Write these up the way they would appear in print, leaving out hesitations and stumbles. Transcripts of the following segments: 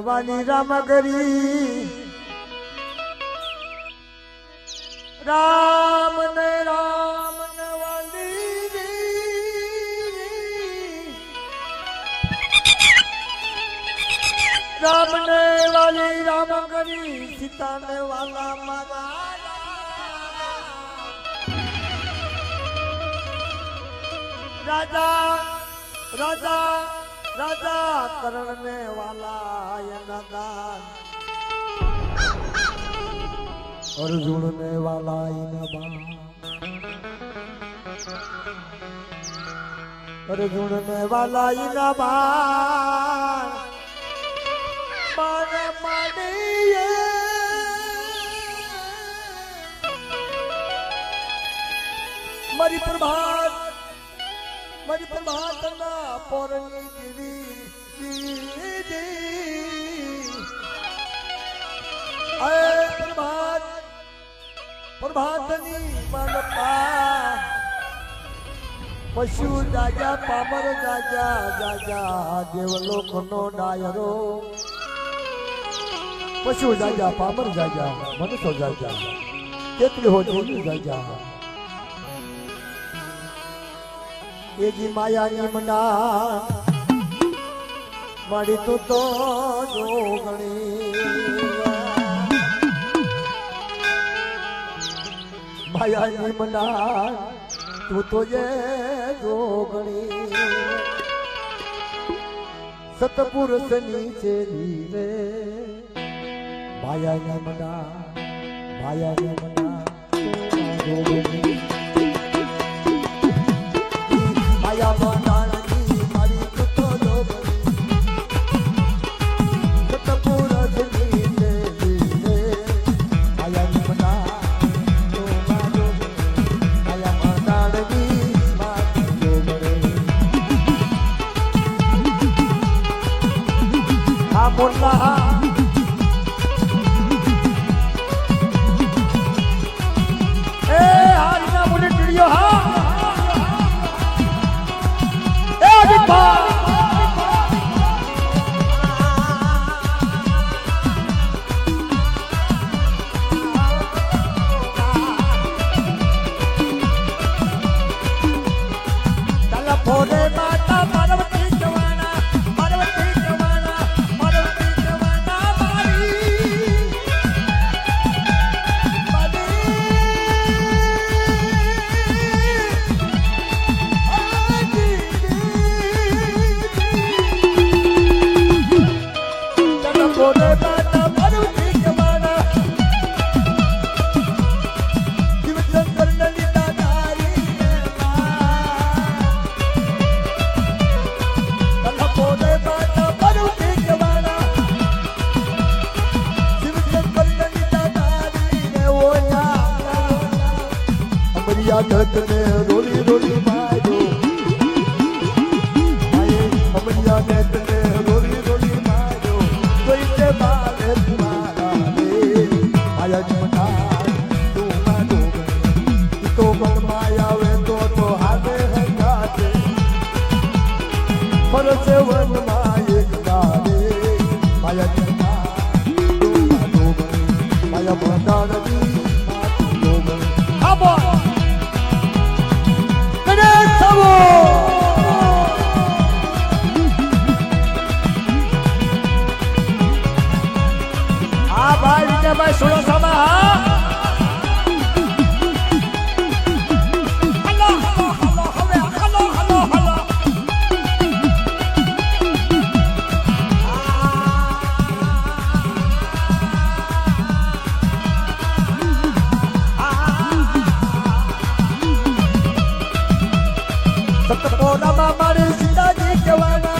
વાલી રામ કરી રામ ને વાલી રામ ને વાલી રામ કરી સીતા ને વાલા મારા રાજા રાજા राजा करण में वाला दान अर्जुन ने वाला अर्जुन ने वाला मान मानिए मरी प्रभात ना पोरनी दीदी प्रभातनी मनपा पशु जाजा पामर जाजा जाजा देवलोक नो डायरो पशु जाजा पामर जाजा मनुष्य जाजा केतली हो जाजा ये जी माया निमना माड़ी तो जोगणी माया निमना तू तो ये जोगणी सतपुरुष नीचे लीवे माया निमना जोगणी माया बनानी मारी तो जोगणी सतपुरुष नीचे लीवे माया निमना माया बनानी मारी जोगणी हाँ बोलना भोले माता पार्वती जवाना भोले माता पार्वती जवाना शिव शंकर ललिता नारी भोले माता पार्वती जवाना शिव शंकर ललिता नारी ने ओया अमरिया दत्त ने रोली रोली मायो अमरिया दत्त ने रोली रोली मायो कोई से बाले तुम्हारा रे माया जमना तू मानो तो बल माया वे तो हाथे है गाते पर से वन माये गारे माया जमना तू मानो माया बनाना दी मातो अब करे सबो भाई सुनो समा सतपोरा मारी सीता जी जवाना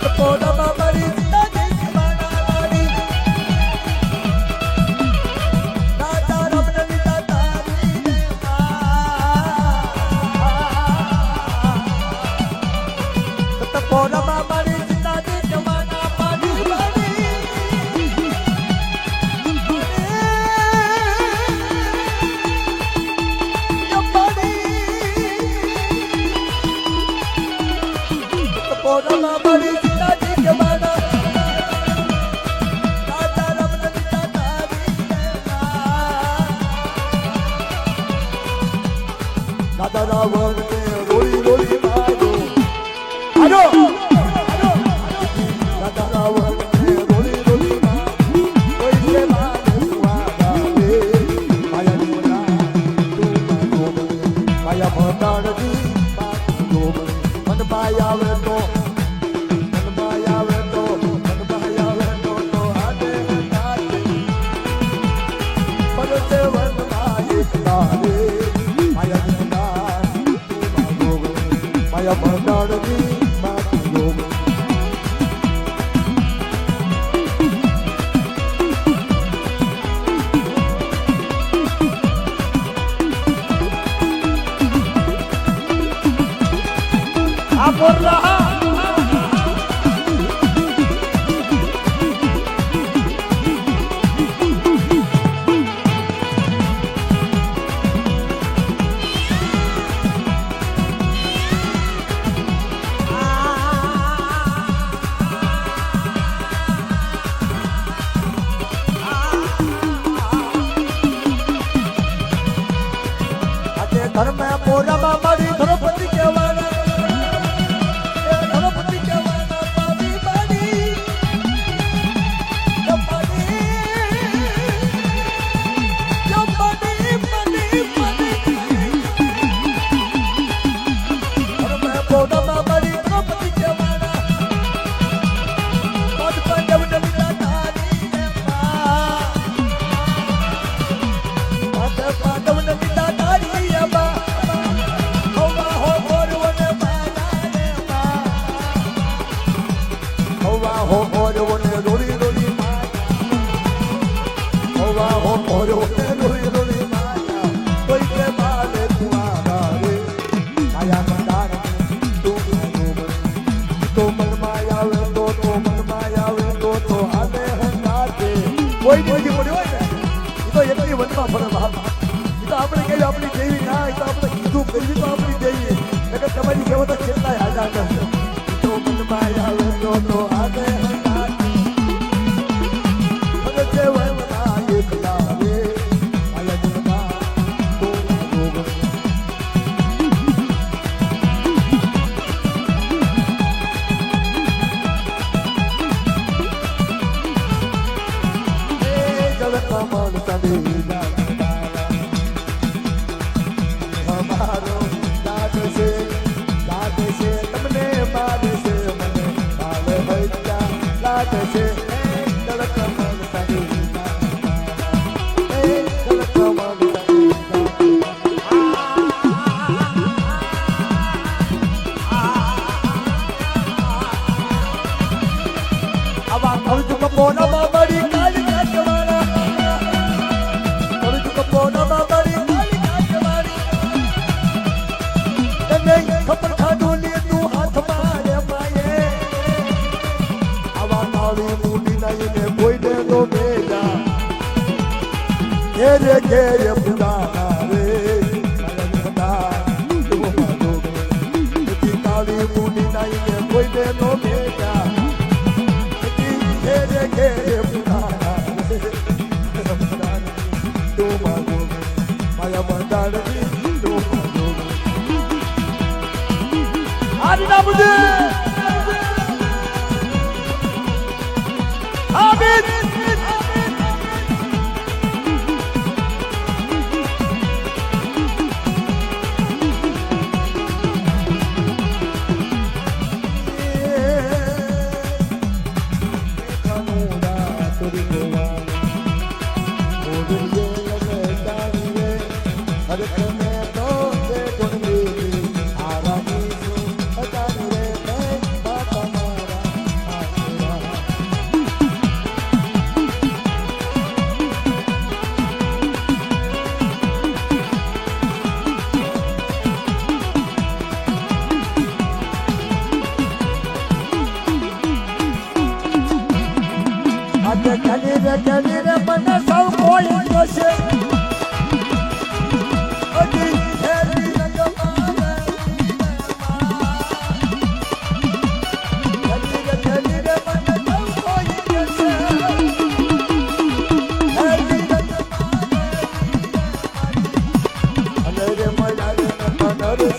सतपोरा मारी सीता जी जवाना दादा रम ललिता तारी सतपोरा मारी सीता जी जवाना पानी Bora, Mama, Lisa, દાદાના વનને રોળી રોળી માર્યો આજો દાદાના વનને રોળી રોળી માર્યો કોઈ છે મારે સુવાદા રે માયા જીવના માયા ભંડારજી મન માયા આવે તો માયા ભંડારની માતી યોગ આ બોરલા ધર્મ મોરામાં મારી ધ્રુપદી કહેવાના ધ્રુપદી કહેવાના પાવી મારી જમણી ધર્મ મોરામાં મારી ધ્રુપદી કહેવાના પદ પાંડવ નલિતા તારી પદ પાંડવ નલિતા તારી હો ઓરવને રોળી રોળી માયા હો ઓરવને રોળી રોળી માયા કોઈ કે બાલે તુઆરા રે માયા મંદાર તું તો મન માયા આવે તો મન માયા આવે તો આને હંગાતે કોઈ કોઈ પડ્યો હોય ને એ તો એકલી વનમાં ફરે બાપા એ તો આપણે કહ્યું આપણી દેવી ના એ તો આપણે કીધું કરવી તો આપણી દેવી એટલે તમારી સેવા તો કેટલાય હાજર કરશે તો મન માયા આવે તો આને હમારો દાદ છે તમને મારે છે મને કાલે ભૈયા લાદ છે આવા કરુજ કપોના બડી કાલી કાચવાના કરુજ કપોના બડી કાલી કાચવાની તને ખબર ખાધું લે તું હાથ મારે માયે આવા નાળી મૂડી નાઈને કોઈ દે દો બેજા ઘેરે ઘેરે પુરાના રે કાળી મૂડી નાઈને કોઈ દે દો બેજા ઘેરે પુરાના તું માગો માયા મંડાળની તું માગો આરી ના બુજે આમીન ચલી રે મને સૌ કોઈ જોશે અજી હેરી રંગમાં ચલી રે મને સૌ કોઈ જોશે હેરી રંગમાં અને રે મલા રે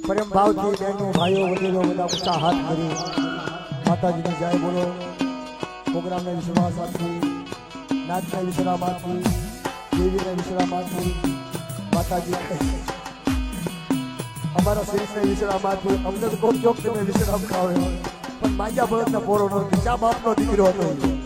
પ્રેમ ભાવથી બહેનો ભાઈઓ વડીલો બધા ઊંચા હાથ કરી માતાજીની જય બોલો. પ્રોગ્રામને વિશ્વાસથી નાચના વિશ્રામથી દેવીને વિશ્રામથી માતાજી અમારા શરીરને વિશ્રામથી અમને તો કોઈ ચોક તમે વિશ્રામ ખાવે પણ માજા ભરતના પોરો નો ચા બાપનો દીકરો હતો.